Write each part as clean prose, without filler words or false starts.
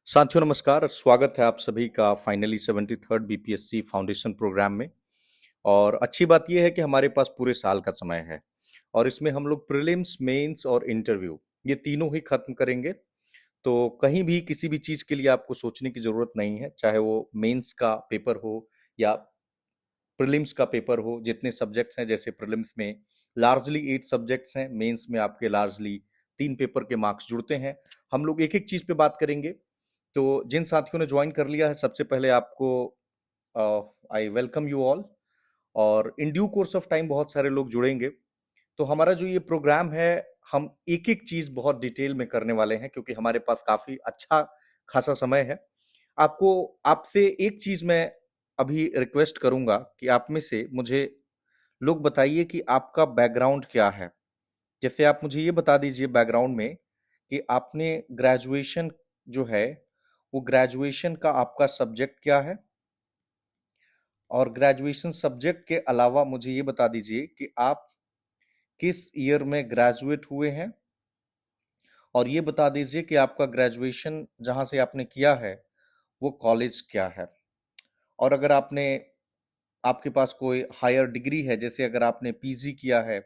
साथियों नमस्कार, स्वागत है आप सभी का finally 73rd BPSC foundation programme में। और अच्छी बात यह है कि हमारे पास पूरे साल का समय है और इसमें हम लोग प्रीलिम्स, मेंस और इंटरव्यू ये तीनों ही खत्म करेंगे। तो कहीं भी किसी भी चीज़ के लिए आपको सोचने की ज़रूरत नहीं है, चाहे वो मेंस का पेपर हो या प्रीलिम्स का पेपर हो। जितने सब्जेक्ट्स हैं, जैसे प्रीलिम्स में लार्जली 8 सब्जेक्ट्स हैं, मेंस में आपके लार्जली 3 पेपर के मार्क्स जुड़ते हैं। हम लोग एक-एक चीज़ पे बात करेंगे। तो जिन साथियों ने ज्वाइन कर लिया है, सबसे पहले आपको आई वेलकम यू ऑल। और in due course of time बहुत सारे लोग जुड़ेंगे। तो हमारा जो ये प्रोग्राम है, हम एक एक चीज बहुत डिटेल में करने वाले हैं क्योंकि हमारे पास काफी अच्छा खासा समय है। आपको आपसे एक चीज मैं अभी रिक्वेस्ट करूंगा कि आप में से मुझे लोग बताइए कि आपका बैकग्राउंड क्या है। जैसे आप मुझे ये बता दीजिए बैकग्राउंड में कि आपने ग्रेजुएशन जो है, वो ग्रेजुएशन का आपका सब्जेक्ट क्या है। और ग्रेजुएशन सब्जेक्ट के अलावा मुझे ये बता दीजिए कि आप किस ईयर में ग्रेजुएट हुए हैं। और ये बता दीजिए कि आपका ग्रेजुएशन जहाँ से आपने किया है वो कॉलेज क्या है। और अगर आपने आपके पास कोई हायर डिग्री है, जैसे अगर आपने पीजी किया है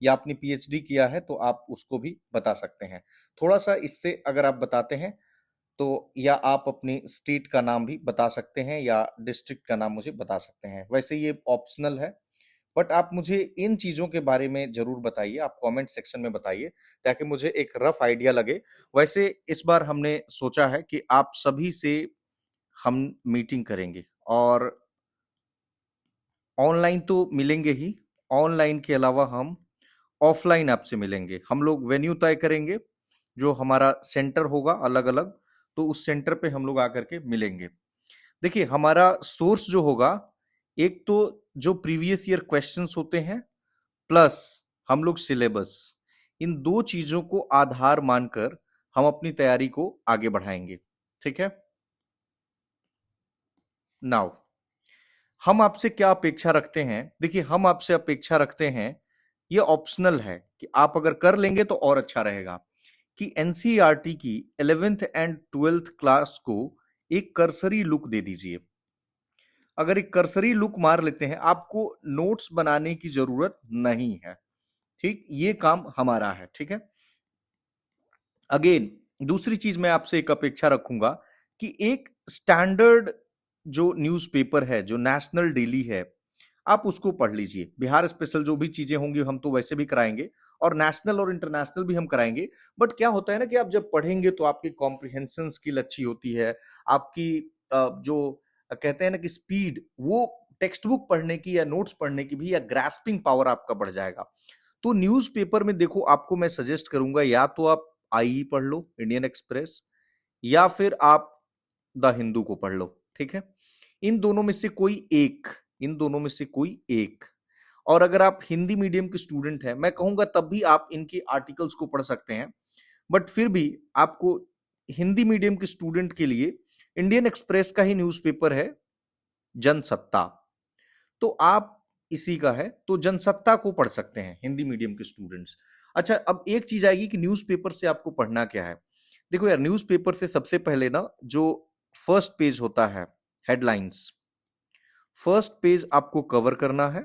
या आपने पीएचडी किया है, तो आप उसको भी बता सकते हैं। थोड़ा सा इससे अगर आप बताते हैं तो, या आप अपनी स्टेट का नाम भी बता सकते हैं या डिस्ट्रिक्ट का नाम मुझे बता सकते हैं। वैसे ये ऑप्शनल है, बट आप मुझे इन चीज़ों के बारे में ज़रूर बताइए, आप कमेंट सेक्शन में बताइए ताकि मुझे एक रफ आइडिया लगे। वैसे इस बार हमने सोचा है कि आप सभी से हम मीटिंग करेंगे और ऑनलाइन तो मिलेंगे ही, ऑनलाइन के अलावा हम ऑफलाइन आपसे मिलेंगे। हम लोग वेन्यू तय करेंगे, जो हमारा सेंटर होगा अलग अलग, तो उस सेंटर पे हम लोग आकर के मिलेंगे। देखिए, हमारा सोर्स जो होगा, एक तो जो प्रीवियस ईयर क्वेश्चंस होते हैं, प्लस हम लोग सिलेबस, इन दो चीजों को आधार मानकर हम अपनी तैयारी को आगे बढ़ाएंगे। ठीक है। नाउ हम आपसे क्या अपेक्षा रखते हैं। देखिए, हम आपसे अपेक्षा रखते हैं, ये ऑप्शनल है कि आप अगर कर लेंगे तो और अच्छा रहेगा, कि एनसीईआरटी की 11th एंड 12th क्लास को एक कर्सरी लुक दे दीजिए। अगर एक कर्सरी लुक मार लेते हैं, आपको नोट्स बनाने की जरूरत नहीं है। ठीक, ये काम हमारा है। ठीक है। अगेन, दूसरी चीज मैं आपसे एक अपेक्षा रखूंगा कि एक स्टैंडर्ड जो न्यूज़पेपर है, जो नेशनल डेली है, आप उसको पढ़ लीजिए। बिहार स्पेशल जो भी चीजें होंगी हम तो वैसे भी कराएंगे, और नेशनल और इंटरनेशनल भी हम कराएंगे। बट क्या होता है ना कि आप जब पढ़ेंगे तो आपकी कॉम्प्रिहेंशन स्किल अच्छी होती है, आपकी जो कहते हैं ना कि स्पीड, वो टेक्स्ट बुक पढ़ने की या नोट्स पढ़ने की भी, या ग्रास्पिंग पावर आपका बढ़ जाएगा। तो न्यूज़पेपर में देखो, आपको मैं सजेस्ट करूंगा, या तो आप आई पढ़ लो, इंडियन एक्सप्रेस, या फिर आप द हिंदू को पढ़ लो। ठीक है। इन दोनों में से कोई एक, इन दोनों में से कोई एक। और अगर आप हिंदी मीडियम के स्टूडेंट हैं, मैं कहूंगा तब भी आप इनके आर्टिकल्स को पढ़ सकते हैं। बट फिर भी आपको हिंदी मीडियम के स्टूडेंट के लिए इंडियन एक्सप्रेस का ही न्यूज़पेपर है, जनसत्ता। तो आप इसी का है, तो जनसत्ता को पढ़ सकते हैं हिंदी मीडियम के स्टूडेंट्स। अच्छा, अब एक चीज आएगी कि न्यूज़पेपर से आपको पढ़ना क्या है। देखो यार, न्यूज़पेपर से सबसे पहले ना, जो फर्स्ट पेज होता है, हेडलाइंस, फर्स्ट पेज आपको कवर करना है।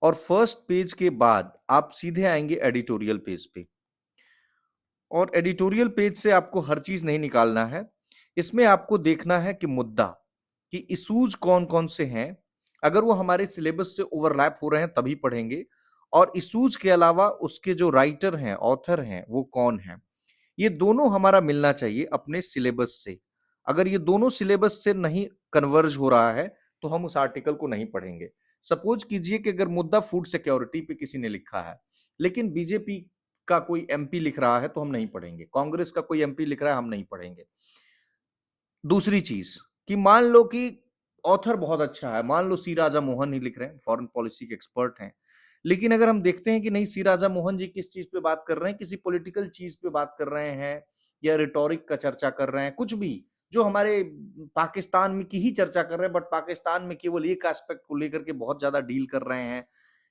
और फर्स्ट पेज के बाद आप सीधे आएंगे एडिटोरियल पेज पे। और एडिटोरियल पेज से आपको हर चीज नहीं निकालना है, इसमें आपको देखना है कि मुद्दा, कि इशूज कौन कौन से हैं। अगर वो हमारे सिलेबस से ओवरलैप हो रहे हैं तभी पढ़ेंगे। और इशूज के अलावा उसके जो राइटर हैं, ऑथर हैं, वो कौन है, ये दोनों हमारा मिलना चाहिए अपने सिलेबस से। अगर ये दोनों सिलेबस से नहीं कन्वर्ज हो रहा है तो हम उस आर्टिकल को नहीं पढ़ेंगे। सपोज कीजिए कि अगर मुद्दा फूड सिक्योरिटी पे किसी ने लिखा है, लेकिन बीजेपी का कोई एमपी लिख रहा है, तो हम नहीं पढ़ेंगे। कांग्रेस का कोई एमपी लिख रहा है, हम नहीं पढ़ेंगे। दूसरी चीज, कि मान लो कि ऑथर बहुत अच्छा है, मान लो सी राजा मोहन ही लिख रहे हैं, फॉरेन पॉलिसी के एक्सपर्ट हैं, लेकिन अगर हम देखते हैं कि नहीं, सी राजा मोहन जी किस चीज पे बात कर रहे हैं, किसी पॉलिटिकल चीज पे बात कर रहे हैं, या रिटोरिक का चर्चा कर रहे हैं, कुछ भी जो हमारे पाकिस्तान में की ही चर्चा कर रहे हैं, बट पाकिस्तान में केवल एक एस्पेक्ट को लेकर के बहुत ज्यादा डील कर रहे हैं,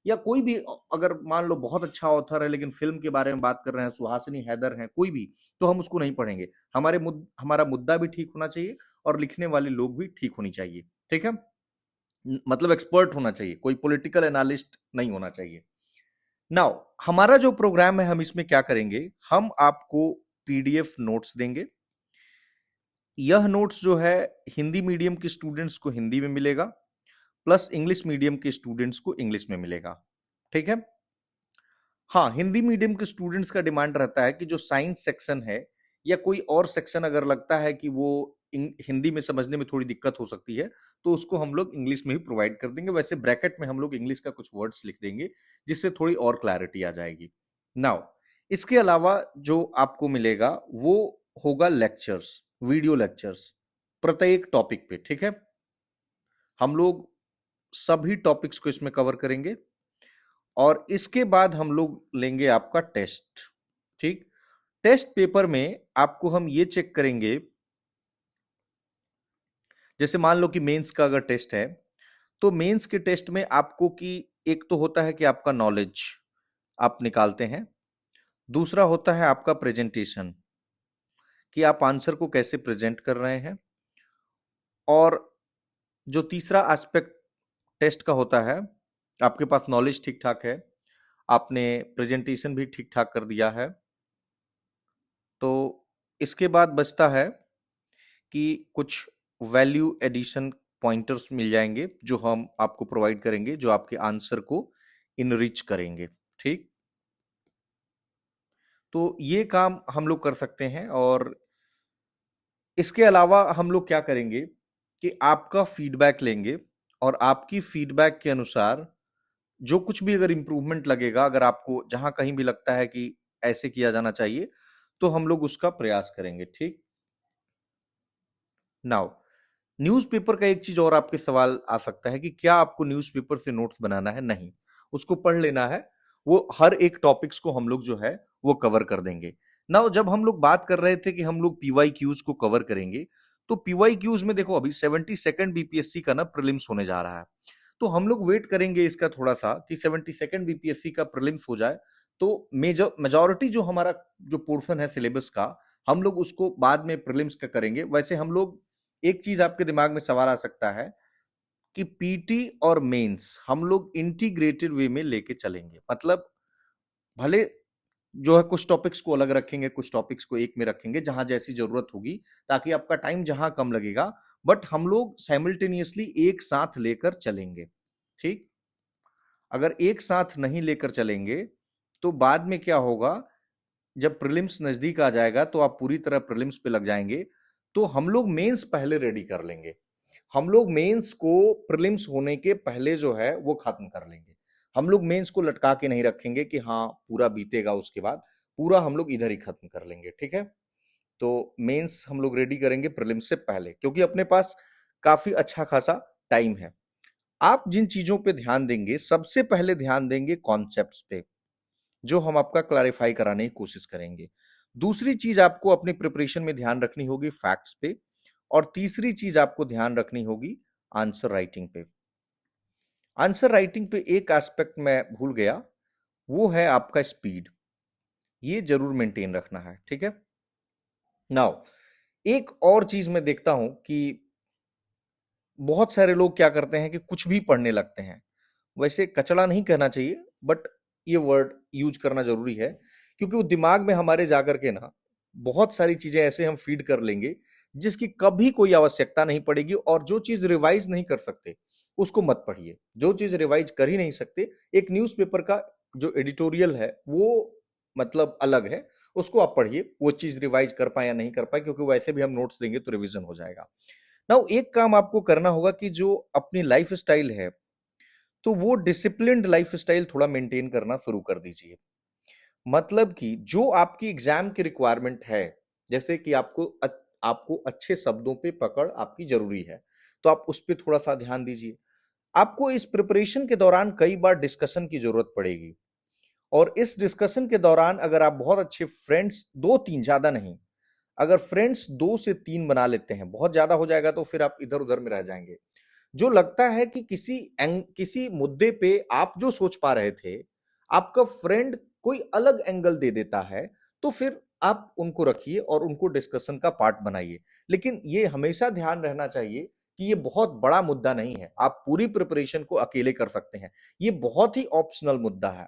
या कोई भी अगर मान लो बहुत अच्छा ऑथर है लेकिन फिल्म के बारे में बात कर रहे हैं, सुहासिनी हैदर हैं, कोई भी, तो हम उसको नहीं पढ़ेंगे। हमारा मुद्दा भी ठीक होना चाहिए और लिखने वाले लोग भी ठीक होनी चाहिए, ठीक है, मतलब एक्सपर्ट होना चाहिए, कोई पॉलिटिकल एनालिस्ट नहीं होना चाहिए। नाउ हमारा जो प्रोग्राम है, हम इसमें क्या करेंगे, हम आपको पीडीएफ नोट्स देंगे। यह नोट्स जो है हिंदी मीडियम के स्टूडेंट्स को हिंदी में मिलेगा, प्लस इंग्लिश मीडियम के स्टूडेंट्स को इंग्लिश में मिलेगा, ठीक है। हाँ, हिंदी मीडियम के स्टूडेंट्स का डिमांड रहता है कि जो साइंस सेक्शन है या कोई और सेक्शन अगर लगता है कि वो हिंदी में समझने में थोड़ी दिक्कत हो सकती है, तो उसको हम लोग इंग्लिश में ही प्रोवाइड कर देंगे। वैसे ब्रैकेट में हम लोग इंग्लिश का कुछ वर्ड्स लिख देंगे जिससे थोड़ी और क्लैरिटी आ जाएगी। नाउ इसके अलावा जो आपको मिलेगा वो होगा लेक्चर्स, वीडियो लेक्चर्स प्रत्येक टॉपिक पे, ठीक है। हम लोग सभी टॉपिक्स को इसमें कवर करेंगे और इसके बाद हम लोग लेंगे आपका टेस्ट, ठीक। टेस्ट पेपर में आपको हम ये चेक करेंगे, जैसे मान लो कि मेंस का अगर टेस्ट है, तो मेंस के टेस्ट में आपको कि एक तो होता है कि आपका नॉलेज आप निकालते हैं, दूसरा होता है आपका प्रेजेंटेशन, कि आप आंसर को कैसे प्रेजेंट कर रहे हैं, और जो तीसरा एस्पेक्ट टेस्ट का होता है, आपके पास नॉलेज ठीक ठाक है, आपने प्रेजेंटेशन भी ठीक ठाक कर दिया है, तो इसके बाद बचता है कि कुछ वैल्यू एडिशन पॉइंटर्स मिल जाएंगे जो हम आपको प्रोवाइड करेंगे, जो आपके आंसर को इनरिच करेंगे, ठीक। तो ये काम हम लोग कर सकते हैं। और इसके अलावा हम लोग क्या करेंगे कि आपका फीडबैक लेंगे और आपकी फीडबैक के अनुसार जो कुछ भी अगर इंप्रूवमेंट लगेगा, अगर आपको जहां कहीं भी लगता है कि ऐसे किया जाना चाहिए, तो हम लोग उसका प्रयास करेंगे, ठीक। नाउ न्यूज़पेपर का एक चीज और आपके सवाल आ सकता है कि क्या आपको न्यूज़पेपर से नोट्स बनाना है? नहीं, उसको पढ़ लेना है। वो हर एक टॉपिक्स को हम लोग जो है वो कवर कर देंगे। नाउ जब हम लोग बात कर रहे थे कि हम लोग पीवाईक्यूज को कवर करेंगे, तो पीवाईक्यूज में देखो अभी 72nd बीपीएससी का ना प्रीलिम्स होने जा रहा है, तो हम लोग वेट करेंगे इसका थोड़ा सा कि 72nd बीपीएससी का प्रीलिम्स हो जाए, तो मेजॉरिटी जो हमारा जो पोर्शन है सिलेबस का, हम लोग उसको बाद में प्रीलिम्स का करेंगे। वैसे हम लोग, एक चीज आपके दिमाग में सवाल आ सकता है कि पीटी और मेंस हम लोग इंटीग्रेटेड वे में लेके चलेंगे, मतलब भले जो है कुछ टॉपिक्स को अलग रखेंगे, कुछ टॉपिक्स को एक में रखेंगे जहां जैसी जरूरत होगी, ताकि आपका टाइम जहां कम लगेगा, बट हम लोग साइमल्टेनियसली एक साथ लेकर चलेंगे, ठीक। अगर एक साथ नहीं लेकर चलेंगे तो बाद में क्या होगा, जब प्रीलिम्स नजदीक आ जाएगा तो आप पूरी तरह प्रीलिम्स पे लग जाएंगे, तो हम लोग मेंस पहले रेडी कर लेंगे। हम लोग मेंस को प्रीलिम्स होने के पहले जो है वो खत्म कर लेंगे। हम लोग मेंस को लटका के नहीं रखेंगे कि हाँ पूरा बीतेगा उसके बाद, पूरा हम लोग इधर ही खत्म कर लेंगे, ठीक है। तो मेंस हम लोग रेडी करेंगे प्रीलिम्स से पहले, क्योंकि अपने पास काफी अच्छा खासा टाइम है। आप जिन चीजों पे ध्यान देंगे, सबसे पहले ध्यान देंगे कॉन्सेप्ट्स पे, जो हम आपका क्लैरिफाई कराने की कोशिश करेंगे। दूसरी चीज आपको अपनी प्रिपरेशन में ध्यान रखनी होगी फैक्ट्स पे, और तीसरी चीज आपको ध्यान रखनी होगी आंसर राइटिंग पे। आंसर राइटिंग पे एक एस्पेक्ट मैं भूल गया, वो है आपका स्पीड, ये जरूर मेंटेन रखना है, ठीक है। नाउ एक और चीज मैं देखता हूं कि बहुत सारे लोग क्या करते हैं कि कुछ भी पढ़ने लगते हैं। वैसे कचड़ा नहीं कहना चाहिए, बट ये वर्ड यूज करना जरूरी है, क्योंकि वो दिमाग में हमारे जाकर के ना बहुत सारी चीजें ऐसे हम फीड कर लेंगे जिसकी कभी कोई आवश्यकता नहीं पड़ेगी। और जो चीज रिवाइज नहीं कर सकते उसको मत पढ़िए। जो चीज रिवाइज कर ही नहीं सकते, एक न्यूज़पेपर का जो एडिटोरियल है वो मतलब अलग है, उसको आप पढ़िए, वो चीज रिवाइज कर पाए या नहीं कर पाए, क्योंकि वैसे भी हम नोट्स देंगे तो रिवीजन हो जाएगा। नाउ एक काम आपको करना होगा कि जो अपनी लाइफ स्टाइल है, तो वो डिसिप्लिन्ड लाइफ स्टाइल थोड़ा मेंटेन करना शुरू कर दीजिए। मतलब कि जो आपकी एग्जाम की रिक्वायरमेंट है, जैसे कि आपको अच्छे शब्दों पे पकड़ आपकी जरूरी है, तो आप उस पर थोड़ा सा ध्यान दीजिए। आपको इस प्रिपरेशन के दौरान कई बार डिस्कशन की जरूरत पड़ेगी, और इस डिस्कशन के दौरान अगर आप बहुत अच्छे फ्रेंड्स, दो तीन, ज्यादा नहीं, अगर फ्रेंड्स 2 से 3 बना लेते हैं, बहुत ज्यादा हो जाएगा तो फिर आप इधर उधर में रह जाएंगे, जो लगता है कि किसी मुद्दे पे आप जो सोच पा रहे थे, आपका फ्रेंड कोई अलग एंगल दे देता है, तो फिर आप उनको रखिए और उनको डिस्कशन का पार्ट बनाइए। लेकिन ये हमेशा ध्यान रहना चाहिए कि ये बहुत बड़ा मुद्दा नहीं है, आप पूरी प्रिपरेशन को अकेले कर सकते हैं। ये बहुत ही ऑप्शनल मुद्दा है।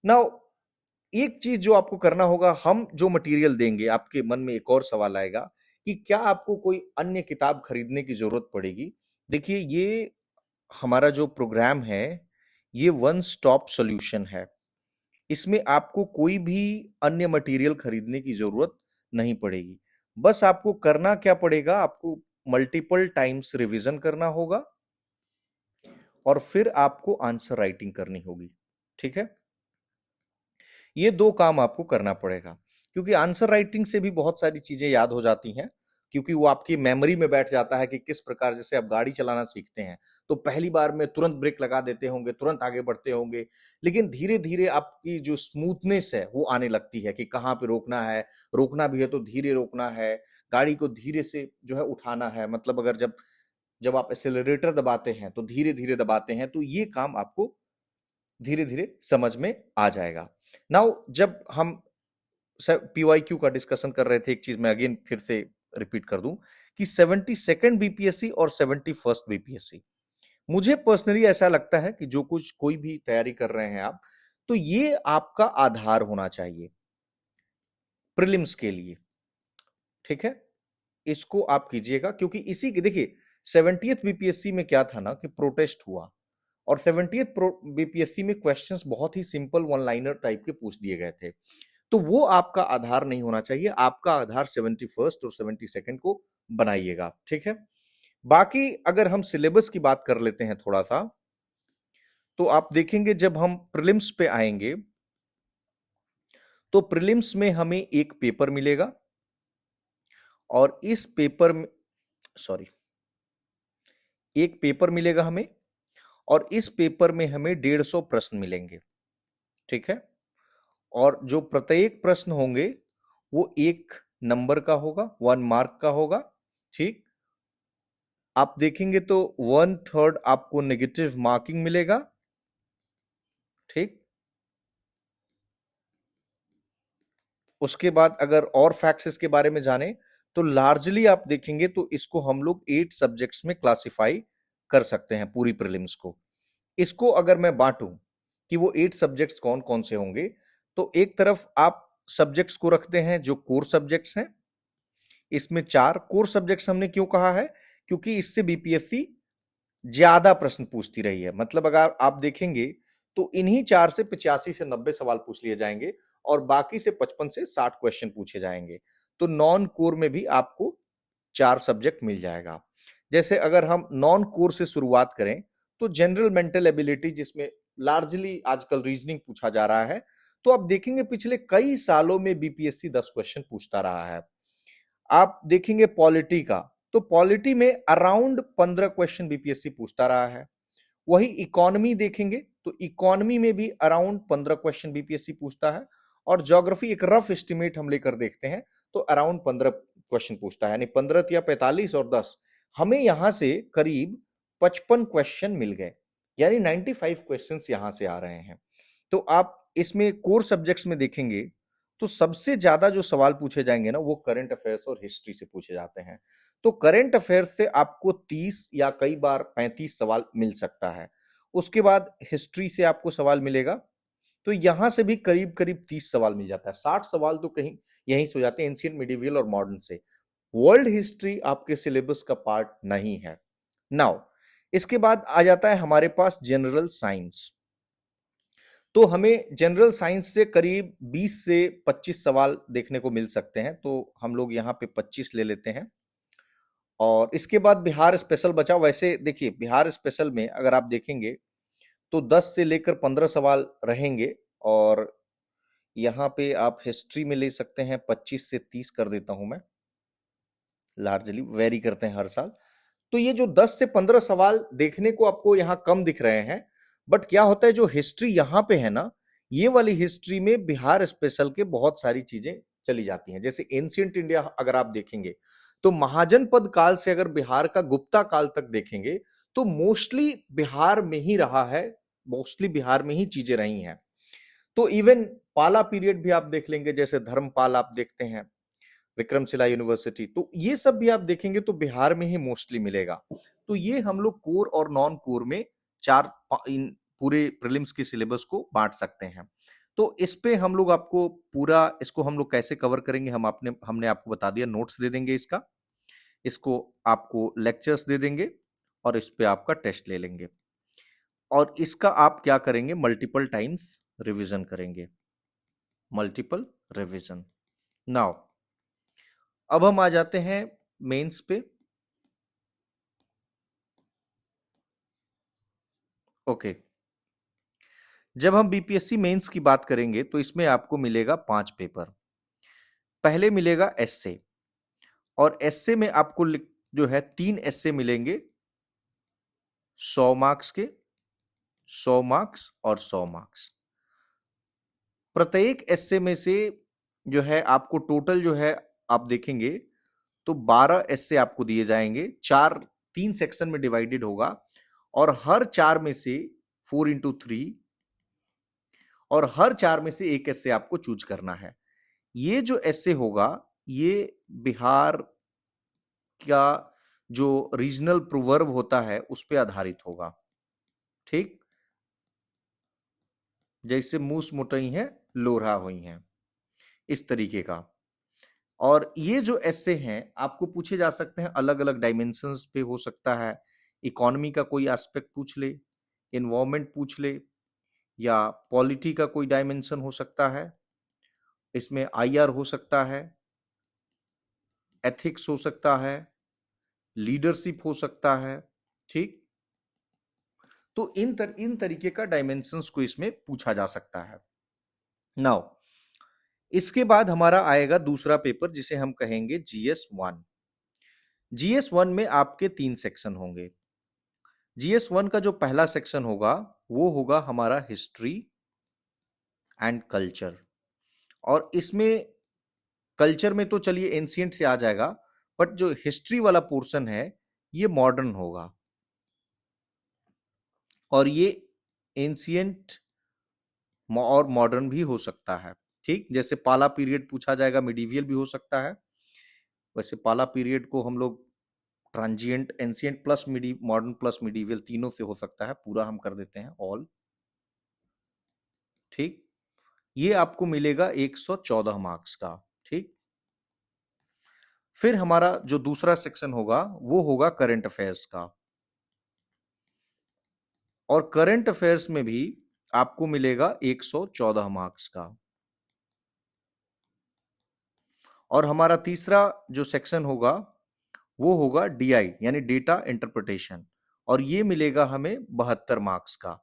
नाउ एक चीज जो आपको करना होगा, हम जो मटेरियल देंगे, आपके मन में एक और सवाल आएगा कि क्या आपको कोई अन्य किताब खरीदने की जरूरत पड़ेगी? देखिए, ये हमारा जो प्रोग्राम है, ये वन स्टॉप सॉल्यूशन है। इसमें आपको कोई भी अन्य मटेरियल खरीदने की जरूरत नहीं पड़ेगी। बस आपको करना क्या पड़ेगा, आपको मल्टीपल टाइम्स रिवीजन करना होगा और फिर आपको आंसर राइटिंग करनी होगी। ठीक है, ये दो काम आपको करना पड़ेगा, क्योंकि आंसर राइटिंग से भी बहुत सारी चीजें याद हो जाती हैं, क्योंकि वो आपकी मेमोरी में बैठ जाता है कि किस प्रकार, जैसे आप गाड़ी चलाना सीखते हैं तो पहली बार में तुरंत ब्रेक लगा देते होंगे, तुरंत आगे बढ़ते होंगे, लेकिन धीरे धीरे आपकी जो स्मूथनेस है वो आने लगती है कि कहाँ पे रोकना है, रोकना भी है तो धीरे रोकना है, गाड़ी को धीरे से जो है उठाना है, मतलब अगर जब जब आप एक्सेलरेटर दबाते हैं तो धीरे धीरे दबाते हैं, तो ये काम आपको धीरे धीरे समझ में आ जाएगा। नाउ जब हम पीवाईक्यू का डिस्कशन कर रहे थे, एक चीज मैं अगेन फिर से रिपीट कर दूं कि 72nd बीपीएससी और 71st बीपीएससी, मुझे पर्सनली ऐसा लगता है कि जो कुछ कोई भी तैयारी कर रहे हैं आप, तो ये आपका आधार होना चाहिए प्रीलिम्स के लिए। ठीक है, इसको आप कीजिएगा, क्योंकि इसी के देखिए 70th बीपीएससी में क्या था ना कि प्रोटेस्ट हुआ, और 70th बीपीएससी में क्वेश्चंस बहुत ही सिंपल वन लाइनर टाइप के पूछ दिए गए थे। तो वो आपका आधार नहीं होना चाहिए, आपका आधार 71st और 72nd को बनाइएगा। ठीक है, बाकी अगर हम सिलेबस की बात कर लेते हैं थोड़ा सा, तो आप देखेंगे जब हम प्रीलिम्स पे आएंगे तो प्रीलिम्स में हमें एक पेपर मिलेगा, और इस पेपर में सॉरी एक पेपर मिलेगा हमें, और इस पेपर में हमें 150 प्रश्न मिलेंगे। ठीक है, और जो प्रत्येक प्रश्न होंगे वो 1 नंबर का होगा, 1 मार्क का होगा। ठीक, आप देखेंगे तो 1/3 आपको नेगेटिव मार्किंग मिलेगा। ठीक, उसके बाद अगर और फैक्ट्स इसके बारे में जाने, तो लार्जली आप देखेंगे तो इसको हम लोग 8 सब्जेक्ट्स में क्लासिफाई कर सकते हैं पूरी प्रीलिम्स को। इसको अगर मैं बांटूं कि वो 8 सब्जेक्ट्स कौन कौन से होंगे, तो एक तरफ आप सब्जेक्ट्स को रखते हैं जो कोर सब्जेक्ट्स हैं। इसमें 4 कोर सब्जेक्ट्स हमने क्यों कहा है, क्योंकि इससे बीपीएससी ज्यादा प्रश्न पूछती रही है। मतलब अगर आप देखेंगे तो इन्हीं 4 से 85 से 90 सवाल पूछ लिए जाएंगे, और बाकी से 55 से 60 क्वेश्चन पूछे जाएंगे। तो नॉन कोर में भी आपको 4 सब्जेक्ट मिल जाएगा। जैसे अगर हम नॉन कोर से शुरुआत करें, तो जनरल मेंटल एबिलिटी, जिसमें लार्जली आजकल रीजनिंग पूछा जा रहा है, तो आप देखेंगे पिछले कई सालों में बीपीएससी 10 क्वेश्चन पूछता रहा है। आप देखेंगे पॉलिटी का, तो पॉलिटी में अराउंड 15 क्वेश्चन बीपीएससी पूछता रहा है। वही इकोनॉमी देखेंगे तो इकोनॉमी में भी अराउंड 15 क्वेश्चन बीपीएससी पूछता है, और ज्योग्राफी एक रफ एस्टिमेट हम लेकर देखते हैं तो अराउंड 15 क्वेश्चन पूछता है, यानी 15 या 45 और 10, हमें यहां से करीब 55 क्वेश्चन मिल गए, यानी 95 क्वेश्चंस यहां से आ रहे हैं। तो आप इसमें कोर सब्जेक्ट्स में देखेंगे तो सबसे ज्यादा जो सवाल पूछे जाएंगे ना, वो करंट अफेयर्स और हिस्ट्री से पूछे जाते हैं। तो करंट अफेयर्स से आपको 30 या कई बार 35 सवाल मिल सकता है। उसके बाद हिस्ट्री से आपको सवाल मिलेगा, तो यहां से भी करीब करीब 30 सवाल मिल जाता है। 60 सवाल तो कहीं यहीं से हो जाते हैं, एंशियंट, मिडिवियल और मॉडर्न से। वर्ल्ड हिस्ट्री आपके सिलेबस का पार्ट नहीं है। नाउ इसके बाद आ जाता है हमारे पास जनरल साइंस। तो हमें जनरल साइंस से करीब 20 से 25 सवाल देखने को मिल सकते हैं, तो हम लोग यहाँ पे 25 ले लेते हैं। और इसके बाद बिहार स्पेशल बचा। वैसे देखिए, बिहार स्पेशल में अगर आप देखेंगे तो 10 से लेकर 15 सवाल रहेंगे, और यहाँ पे आप हिस्ट्री में ले सकते हैं, 25 से 30 कर देता हूं मैं, लार्जली वेरी करते हैं हर साल। तो ये जो 10 से 15 सवाल देखने को आपको यहाँ कम दिख रहे हैं, बट क्या होता है, जो हिस्ट्री यहाँ पे है ना, ये वाली हिस्ट्री में बिहार स्पेशल के बहुत सारी चीजें चली जाती हैं। जैसे एंशियंट इंडिया अगर आप देखेंगे तो महाजनपद काल से अगर बिहार का गुप्ता काल तक देखेंगे तो मोस्टली बिहार में ही रहा है, मोस्टली बिहार में ही चीजें रही हैं। तो इवन पाला पीरियड भी आप देख लेंगे, जैसे धर्मपाल आप देखते हैं, विक्रमशिला यूनिवर्सिटी, तो ये सब भी आप देखेंगे तो बिहार में ही मोस्टली मिलेगा। तो ये हम लोग कोर और नॉन कोर में इन पूरे प्रीलिम्स के सिलेबस को बांट सकते हैं। तो इस पे हम लोग आपको पूरा इसको हम लोग कैसे कवर करेंगे, हमने आपको बता दिया, नोट्स दे देंगे इसको आपको लेक्चर्स दे देंगे और इस पे आपका टेस्ट ले लेंगे और इसका आप क्या करेंगे, मल्टीपल टाइम्स रिवीजन करेंगे, मल्टीपल रिवीजन। नाउ अब हम आ जाते हैं मेंस पे। ओके, जब हम बीपीएससी मेंस की बात करेंगे तो इसमें आपको मिलेगा 5 पेपर। पहले मिलेगा एसए, और एसए में आपको जो है 3 एसए मिलेंगे 100 मार्क्स के, 100 मार्क्स और 100 मार्क्स। प्रत्येक एसए में से जो है आपको टोटल जो है आप देखेंगे तो 12 एसए आपको दिए जाएंगे, 3 सेक्शन में डिवाइडेड होगा और हर 4 में से 4x3 और हर 4 में से एक एसए आपको चूज करना है। ये जो एसए होगा ये बिहार का जो रीजनल प्रोवर्ब होता है उस पर आधारित होगा, ठीक, जैसे मूस मुटई है लोरहा हुई हैं, इस तरीके का। और ये जो एस्से हैं आपको पूछे जा सकते हैं अलग अलग डायमेंशंस पे, हो सकता है इकोनॉमी का कोई एस्पेक्ट पूछ ले, एनवायरमेंट पूछ ले, या पॉलिटी का कोई डायमेंशन हो सकता है, इसमें आईआर हो सकता है, एथिक्स हो सकता है, लीडरशिप हो सकता है, ठीक। तो इन तरीके का डायमेंशंस को इसमें पूछा जा सकता है। नाउ इसके बाद हमारा आएगा दूसरा पेपर जिसे हम कहेंगे GS1। GS1 में आपके 3 सेक्शन होंगे। GS1 का जो पहला सेक्शन होगा वो होगा हमारा हिस्ट्री एंड कल्चर, और इसमें कल्चर में तो चलिए एंशिएंट से आ जाएगा, बट जो हिस्ट्री वाला पोर्शन है ये मॉडर्न होगा, और ये एंशिएंट और मॉडर्न भी हो सकता है, ठीक। जैसे पाला पीरियड पूछा जाएगा, मिडीवियल भी हो सकता है। वैसे पाला पीरियड को हम लोग transient, ancient plus modern plus medieval तीनों से हो सकता है, पूरा हम कर देते हैं ऑल, ठीक। ये आपको मिलेगा 114 मार्क्स का, ठीक। फिर हमारा जो दूसरा सेक्शन होगा वो होगा करंट अफेयर्स का, और करंट अफेयर्स में भी आपको मिलेगा 114 मार्क्स का। और हमारा तीसरा जो सेक्शन होगा वो होगा डीआई यानी डेटा इंटरप्रिटेशन, और ये मिलेगा हमें 72 मार्क्स का,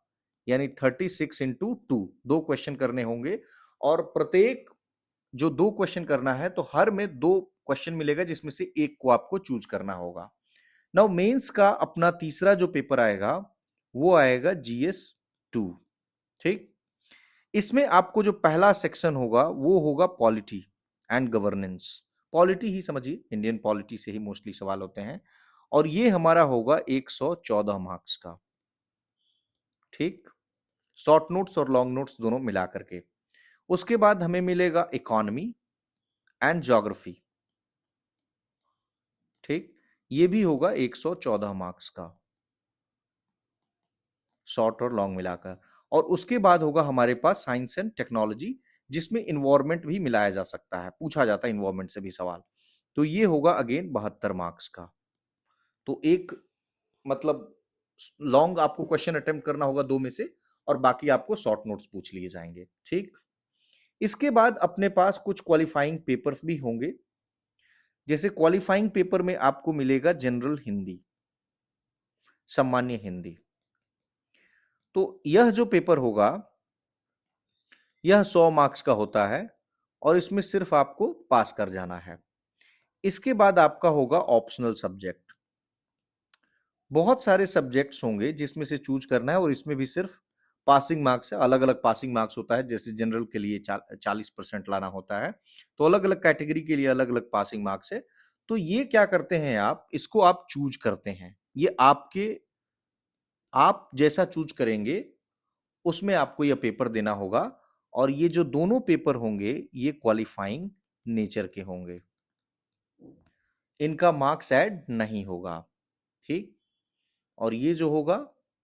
यानी 36x2, 2 क्वेश्चन करने होंगे, और प्रत्येक जो 2 क्वेश्चन करना है तो हर में 2 क्वेश्चन मिलेगा जिसमें से एक को आपको चूज करना होगा। नाउ मेंस का अपना तीसरा जो पेपर आएगा वो आएगा GS2, ठीक। इसमें आपको जो पहला सेक्शन होगा वो होगा पॉलिटी एंड गवर्नेंस, पॉलिटी ही समझिए, इंडियन पॉलिटी से ही मोस्टली सवाल होते हैं, और ये हमारा होगा 114 मार्क्स का, ठीक, शॉर्ट नोट्स और लॉन्ग नोट्स दोनों मिला करके। उसके बाद हमें मिलेगा इकोनॉमी एंड ज्योग्राफी, ठीक, ये भी होगा 114 मार्क्स का, शॉर्ट और लॉन्ग मिलाकर। और उसके बाद होगा हमारे पास साइंस एंड टेक्नोलॉजी, जिसमें इन्वायरमेंट भी मिलाया जा सकता है, पूछा जाता है इन्वायरमेंट से भी सवाल, तो ये होगा अगेन 72 मार्क्स का। तो एक मतलब लॉन्ग आपको क्वेश्चन अटेम्प्ट करना होगा 2 में से, और बाकी आपको शॉर्ट नोट्स पूछ लिए जाएंगे, ठीक। इसके बाद अपने पास कुछ क्वालिफाइंग पेपर्स भी होंगे, जैसे क्वालिफाइंग पेपर में आपको मिलेगा जनरल हिंदी, सामान्य हिंदी। तो यह जो पेपर होगा यह 100 मार्क्स का होता है, और इसमें सिर्फ आपको पास कर जाना है। इसके बाद आपका होगा ऑप्शनल सब्जेक्ट, बहुत सारे सब्जेक्ट्स होंगे जिसमें से चूज करना है, और इसमें भी सिर्फ पासिंग मार्क्स है, अलग अलग पासिंग मार्क्स होता है, जैसे जनरल के लिए 40% लाना होता है, तो अलग अलग कैटेगरी के लिए अलग अलग पासिंग मार्क्स है। तो ये क्या करते हैं आप, इसको आप चूज करते हैं, ये आपके, आप जैसा चूज करेंगे उसमें आपको यह पेपर देना होगा। और ये जो दोनों पेपर होंगे ये क्वालिफाइंग नेचर के होंगे, इनका मार्क्स ऐड नहीं होगा। ठीक। और ये जो होगा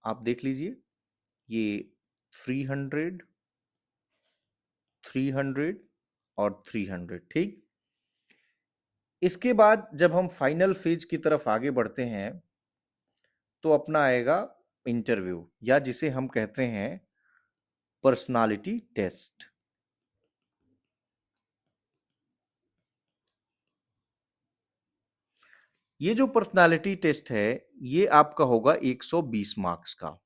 आप देख लीजिए, ये 300, 300 और 300। ठीक। इसके बाद जब हम फाइनल फेज की तरफ आगे बढ़ते हैं तो अपना आएगा इंटरव्यू, या जिसे हम कहते हैं पर्सनालिटी टेस्ट। ये जो पर्सनालिटी टेस्ट है ये आपका होगा 120 मार्क्स का।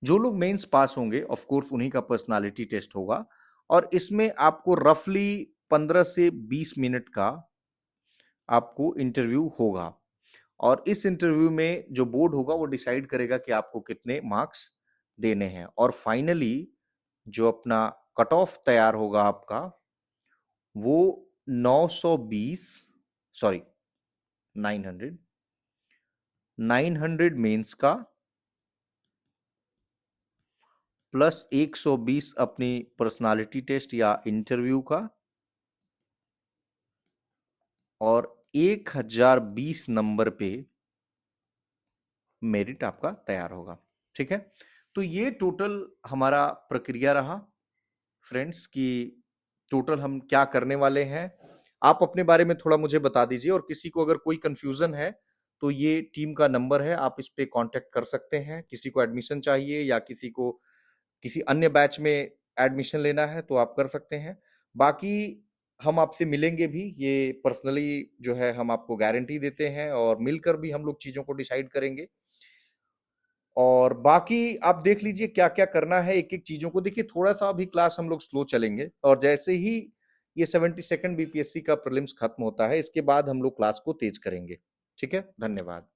जो लोग मेंस पास होंगे ऑफ कोर्स उन्हीं का पर्सनालिटी टेस्ट होगा, और इसमें आपको रफली 15 से 20 मिनट का आपको इंटरव्यू होगा। और इस इंटरव्यू में जो बोर्ड होगा वो डिसाइड करेगा कि आपको कितने मार्क्स देने हैं। और फाइनली जो अपना कट ऑफ तैयार होगा आपका, वो 920, सॉरी 900, 900 मेंस का प्लस 120 अपनी पर्सनालिटी टेस्ट या इंटरव्यू का, और 1020 नंबर पे मेरिट आपका तैयार होगा। ठीक है। तो ये टोटल हमारा प्रक्रिया रहा फ्रेंड्स, कि टोटल हम क्या करने वाले हैं। आप अपने बारे में थोड़ा मुझे बता दीजिए, और किसी को अगर कोई कंफ्यूजन है तो ये टीम का नंबर है, आप इस पे कांटेक्ट कर सकते हैं। किसी को एडमिशन चाहिए या किसी को किसी अन्य बैच में एडमिशन लेना है तो आप कर सकते हैं। बाकी हम आपसे मिलेंगे भी, ये पर्सनली जो है हम आपको गारंटी देते हैं, और मिलकर भी हम लोग चीज़ों को डिसाइड करेंगे। और बाकी आप देख लीजिए क्या क्या करना है, एक एक चीज़ों को देखिए। थोड़ा सा अभी क्लास हम लोग स्लो चलेंगे, और जैसे ही ये 72nd बीपीएससी का प्रीलिम्स खत्म होता है इसके बाद हम लोग क्लास को तेज करेंगे। ठीक है, धन्यवाद।